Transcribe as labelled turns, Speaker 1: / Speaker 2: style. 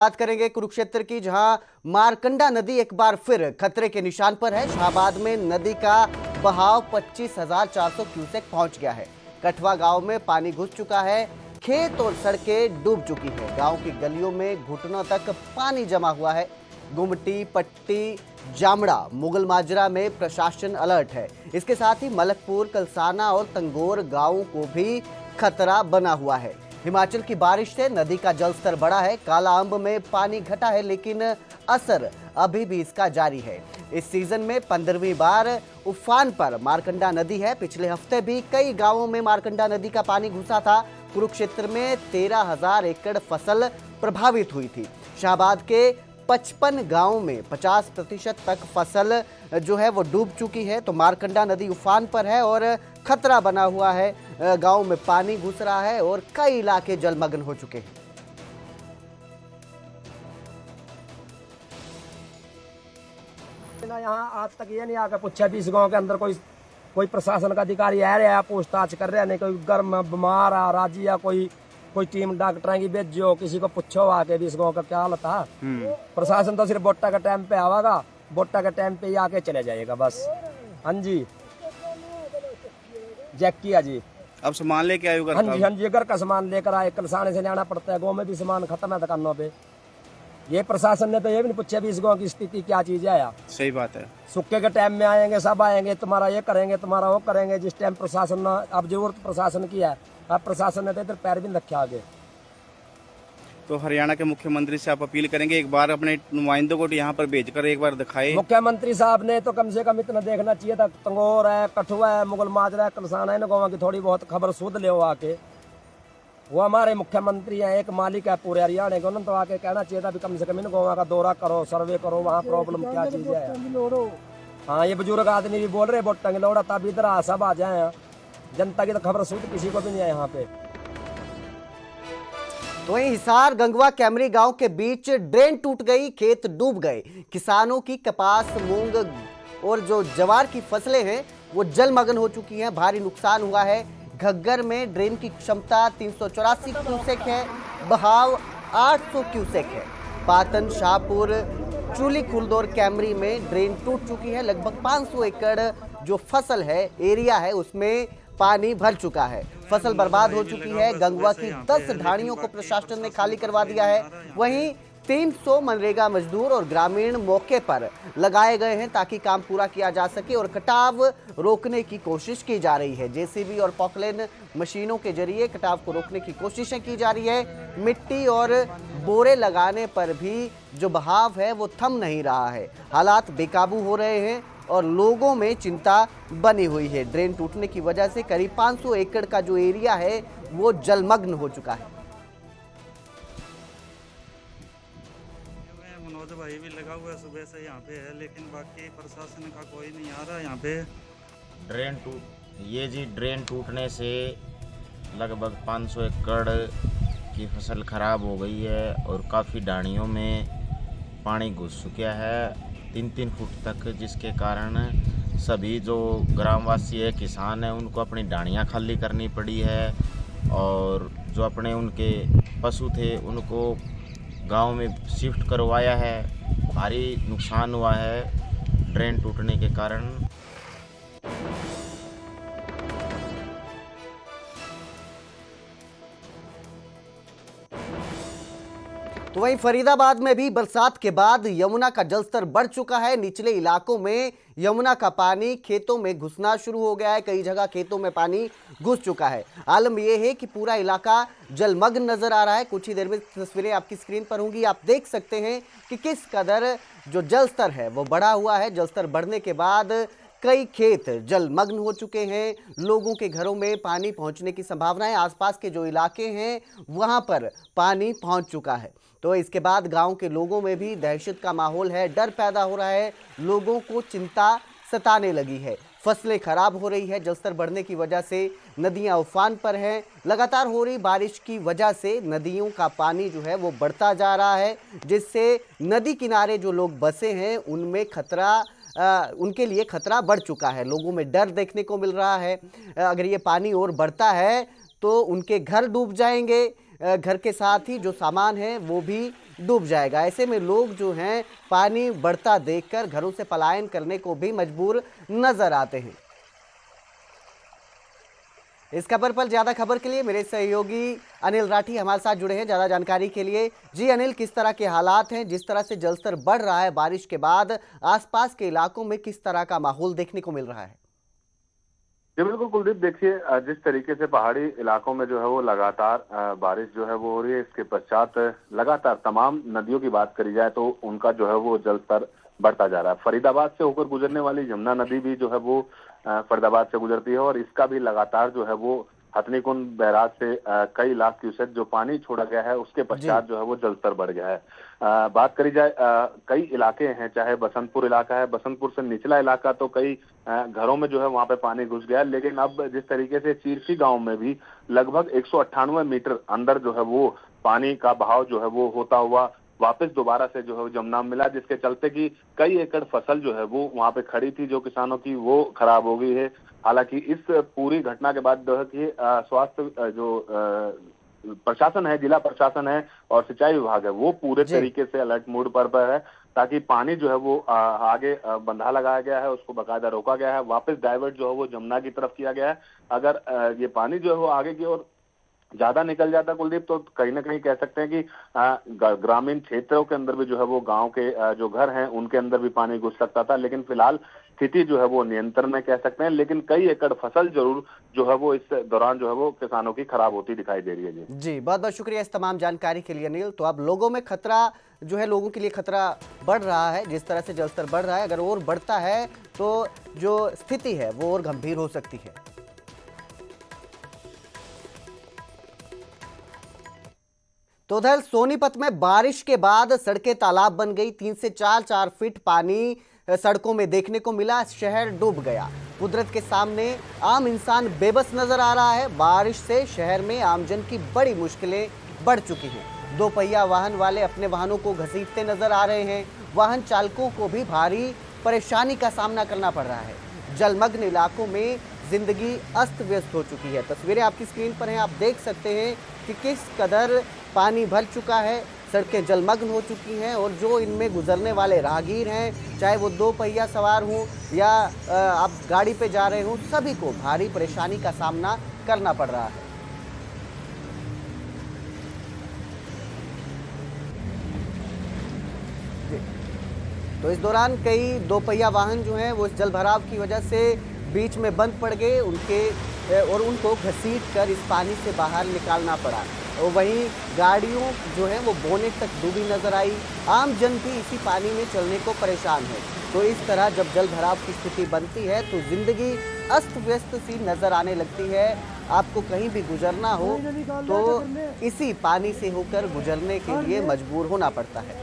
Speaker 1: बात करेंगे कुरुक्षेत्र की, जहां मारकंडा नदी एक बार फिर खतरे के निशान पर है। शाहबाद में नदी का बहाव 25,400 क्यूसेक पहुंच गया है। कठवा गांव में पानी घुस चुका है। खेत और सड़कें डूब चुकी है। गांव की गलियों में घुटनों तक पानी जमा हुआ है। गुमटी, पट्टी, जामड़ा, मुगल माजरा में प्रशासन अलर्ट है। इसके साथ ही मलकपुर, कलसाना और तंगोर गांवों को भी खतरा बना हुआ है। हिमाचल की बारिश से नदी का जलस्तर बढ़ा है। काला अंब में पानी घटा है, लेकिन असर अभी भी इसका जारी है। इस सीजन में 15वीं बार उफान पर मारकंडा नदी है। पिछले हफ्ते भी कई गांवों में मारकंडा नदी का पानी घुसा था। कुरुक्षेत्र में 13,000 एकड़ फसल प्रभावित हुई थी। शाहबाद के 55 गांवों में 50% तक फसल जो है वो डूब चुकी है। तो मारकंडा नदी उफान पर है और खतरा बना हुआ है। गांव में पानी घुस रहा है और कई इलाके जलमग्न हो चुके हैं।
Speaker 2: यहाँ आज तक ये नहीं आकर पूछा भी इस गांव के अंदर कोई प्रशासन का अधिकारी आ रहा है, पूछताछ कर रहे हैं, नहीं कोई गर्म बीमार आ राजी या कोई टीम डॉक्टर की भेजो, किसी को पूछो आके भी इस गांव का क्या हालत था। प्रशासन तो सिर्फ वोटा के टाइम पे आवागा, वोटा के टाइम पे ही आके चले जाएगा बस। हाँ जी, जैक किया जी।
Speaker 3: अब सामान लेके आए?
Speaker 2: हाँ जी, घर का सामान लेकर आए। कलसाने से लाना पड़ता है, गाँव में भी सामान खत्म है दुकानों पे। ये प्रशासन ने तो ये भी नहीं पूछा भी इस गाँव की स्थिति क्या चीज है यार।
Speaker 3: सही बात है।
Speaker 2: सूखे के टाइम में आएंगे, सब आएंगे, तुम्हारा ये करेंगे, तुम्हारा वो करेंगे। जिस टाइम प्रशासन अब जरूरत प्रशासन की है, अब प्रशासन ने तो इधर पैर भी नहीं रखे आगे।
Speaker 3: तो हरियाणा के मुख्यमंत्री से आप अपील करेंगे एक बार अपने नुमाइंदों को यहाँ पर भेजकर एक बार दिखाए।
Speaker 2: मुख्यमंत्री साहब ने तो कम से कम इतना देखना चाहिए था। तंगोर है, कठुआ है, मुगल माजरा है, कलसाना है, इन गाँव की थोड़ी बहुत खबर सुध ले आके। वो हमारे मुख्यमंत्री हैं, एक मालिक है पूरे हरियाणा के, उन्होंने तो आके कहना चाहिए था कम से कम इन गाँव का दौरा करो, सर्वे करो, वहाँ प्रॉब्लम क्या चीज है। हाँ, ये बुजुर्ग आदमी भी बोल रहे वोटांगी लोड़ा, तब इधर सब आ जाए। जनता की तो खबर सुध किसी को भी नहीं है यहाँ पे।
Speaker 1: तो वहीं हिसार गंगवा कैमरी गांव के बीच ड्रेन टूट गई, खेत डूब गए। किसानों की कपास, मूंग और जो ज्वार की फसलें हैं वो जलमग्न हो चुकी हैं। भारी नुकसान हुआ है। घग्गर में ड्रेन की क्षमता 384 क्यूसेक है, बहाव 800 क्यूसेक है। पातन, शाहपुर, चूली खुलदौर कैमरी में ड्रेन टूट चुकी है। लगभग 500 एकड़ जो फसल है, एरिया है, उसमें पानी भर चुका है। फसल बर्बाद हो चुकी है। गंगवा की 10 ढाणियों को प्रशासन ने खाली करवा दिया है। वहीं 300 मनरेगा मजदूर और ग्रामीण मौके पर लगाए गए हैं ताकि काम पूरा किया जा सके और कटाव रोकने की कोशिश की जा रही है। जेसीबी और पॉकलेन मशीनों के जरिए कटाव को रोकने की कोशिशें की जा रही है। मिट्टी और बोरे लगाने पर भी जो बहाव है वो थम नहीं रहा है। हालात बेकाबू हो रहे हैं और लोगों में चिंता बनी हुई है। ड्रेन टूटने की वजह से करीब 500 एकड़ का जो एरिया है वो जलमग्न हो चुका है।
Speaker 4: मनोज भाई भी लगा हुआ है सुबह से यहाँ पे है, लेकिन बाकी प्रशासन का कोई नहीं आ रहा यहाँ पे।
Speaker 5: ड्रेन टूटने से लगभग 500 एकड़ की फसल खराब हो गई है और काफ़ी ढाणियों में पानी घुस चुका है 3-3 फुट तक, जिसके कारण सभी जो ग्रामवासी है, किसान है, उनको अपनी ढाणियाँ खाली करनी पड़ी है और जो अपने उनके पशु थे उनको गांव में शिफ्ट करवाया है। भारी नुकसान हुआ है ड्रेन टूटने के कारण।
Speaker 1: तो वहीं फरीदाबाद में भी बरसात के बाद यमुना का जलस्तर बढ़ चुका है। निचले इलाकों में यमुना का पानी खेतों में घुसना शुरू हो गया है। कई जगह खेतों में पानी घुस चुका है। आलम यह है कि पूरा इलाका जलमग्न नजर आ रहा है। कुछ ही देर में तस्वीरें आपकी स्क्रीन पर होंगी। आप देख सकते हैं कि किस कदर जो जलस्तर है वो बढ़ा हुआ है। जलस्तर बढ़ने के बाद कई खेत जलमग्न हो चुके हैं। लोगों के घरों में पानी पहुंचने की संभावना है। आसपास के जो इलाके हैं वहां पर पानी पहुंच चुका है। तो इसके बाद गांव के लोगों में भी दहशत का माहौल है, डर पैदा हो रहा है। लोगों को चिंता सताने लगी है। फसलें खराब हो रही है। जलस्तर बढ़ने की वजह से नदियां उफान पर हैं। लगातार हो रही बारिश की वजह से नदियों का पानी जो है वो बढ़ता जा रहा है, जिससे नदी किनारे जो लोग बसे हैं उनमें उनके लिए खतरा बढ़ चुका है। लोगों में डर देखने को मिल रहा है। अगर ये पानी और बढ़ता है तो उनके घर डूब जाएंगे, घर के साथ ही जो सामान है वो भी डूब जाएगा। ऐसे में लोग जो हैं पानी बढ़ता देखकर घरों से पलायन करने को भी मजबूर नजर आते हैं। इस खबर पर ज्यादा खबर के लिए मेरे सहयोगी अनिल राठी हमारे साथ जुड़े हैं ज्यादा जानकारी के लिए। जी अनिल, किस तरह के हालात हैं, जिस तरह से जलस्तर बढ़ रहा है बारिश के बाद, आसपास के इलाकों में किस तरह का माहौल देखने को मिल रहा है?
Speaker 6: जी बिल्कुल कुलदीप, देखिए जिस तरीके से पहाड़ी इलाकों में जो है वो लगातार बारिश जो है वो हो रही है, इसके पश्चात लगातार तमाम नदियों की बात करी जाए तो उनका जो है वो जलस्तर बढ़ता जा रहा है। फरीदाबाद से होकर गुजरने वाली यमुना नदी भी जो है वो फरीदाबाद से गुजरती है और इसका भी लगातार जो है वो हथनीकुंड बैराज से कई लाख क्यूसेक जो पानी छोड़ा गया है उसके पश्चात जो है वो जलस्तर बढ़ गया है। बात करी जाए कई इलाके हैं, चाहे बसंतपुर इलाका है, बसंतपुर से निचला इलाका तो कई घरों में जो है वहां पे पानी घुस गया है। लेकिन अब जिस तरीके से चीरसी गांव में भी लगभग 198 मीटर अंदर जो है वो पानी का बहाव जो है वो होता हुआ वापस दोबारा से जो है जमुना में मिला, जिसके चलते कि कई एकड़ फसल जो है वो वहां पे खड़ी थी जो किसानों की वो खराब हो गई है। हालांकि इस पूरी घटना के बाद जो है कि स्वास्थ्य जो प्रशासन है, जिला प्रशासन है और सिंचाई विभाग है वो पूरे तरीके से अलर्ट मोड पर है, ताकि पानी जो है वो आगे बंधा लगाया गया है, उसको बकायदा रोका गया है, वापस डाइवर्ट जो है वो जमुना की तरफ किया गया है। अगर ये पानी जो है वो आगे की ओर ज्यादा निकल जाता कुलदीप तो कहीं ना कहीं कह सकते हैं कि ग्रामीण क्षेत्रों के अंदर भी जो है वो गांव के जो घर हैं उनके अंदर भी पानी घुस सकता था। लेकिन फिलहाल स्थिति जो है वो नियंत्रण में कह सकते हैं, लेकिन कई एकड़ फसल जरूर जो है वो इस दौरान जो है वो किसानों की खराब होती दिखाई दे रही है।
Speaker 1: जी बहुत बहुत शुक्रिया इस तमाम जानकारी के लिए अनिल। तो अब लोगों में खतरा जो है, लोगों के लिए खतरा बढ़ रहा है, जिस तरह से जलस्तर बढ़ रहा है अगर और बढ़ता है तो जो स्थिति है वो और गंभीर हो सकती है। तो उधर सोनीपत में बारिश के बाद सड़कें तालाब बन गई, 3 से 4 फीट पानी सड़कों में देखने को मिला, शहर डूब गया। कुदरत के सामने आम इंसान बेबस नजर आ रहा है। बारिश से शहर में आमजन की बड़ी मुश्किलें बढ़ चुकी हैं। 2 पहिया वाहन वाले अपने वाहनों को घसीटते नजर आ रहे हैं। वाहन चालकों को भी भारी परेशानी का सामना करना पड़ रहा है। जलमग्न इलाकों में जिंदगी अस्त व्यस्त हो चुकी है। तस्वीरें आपकी स्क्रीन पर हैं, आप देख सकते हैं कि किस कदर पानी भर चुका है, सड़कें जलमग्न हो चुकी हैं और जो इनमें गुजरने वाले राहगीर हैं, चाहे वो 2 पहिया सवार हों या आप गाड़ी पे जा रहे हों, सभी को भारी परेशानी का सामना करना पड़ रहा है। तो इस दौरान कई 2 पहिया वाहन जो हैं वो इस जल भराव की वजह से बीच में बंद पड़ गए, उनको घसीट कर इस पानी से बाहर निकालना पड़ा। और वहीं गाड़ियों जो है वो बोनेट तक डूबी नजर आई। आम जन भी इसी पानी में चलने को परेशान है। तो इस तरह जब जल भराव की स्थिति बनती है तो जिंदगी अस्त व्यस्त सी नजर आने लगती है। आपको कहीं भी गुजरना हो तो इसी पानी से होकर गुजरने के लिए मजबूर होना पड़ता है।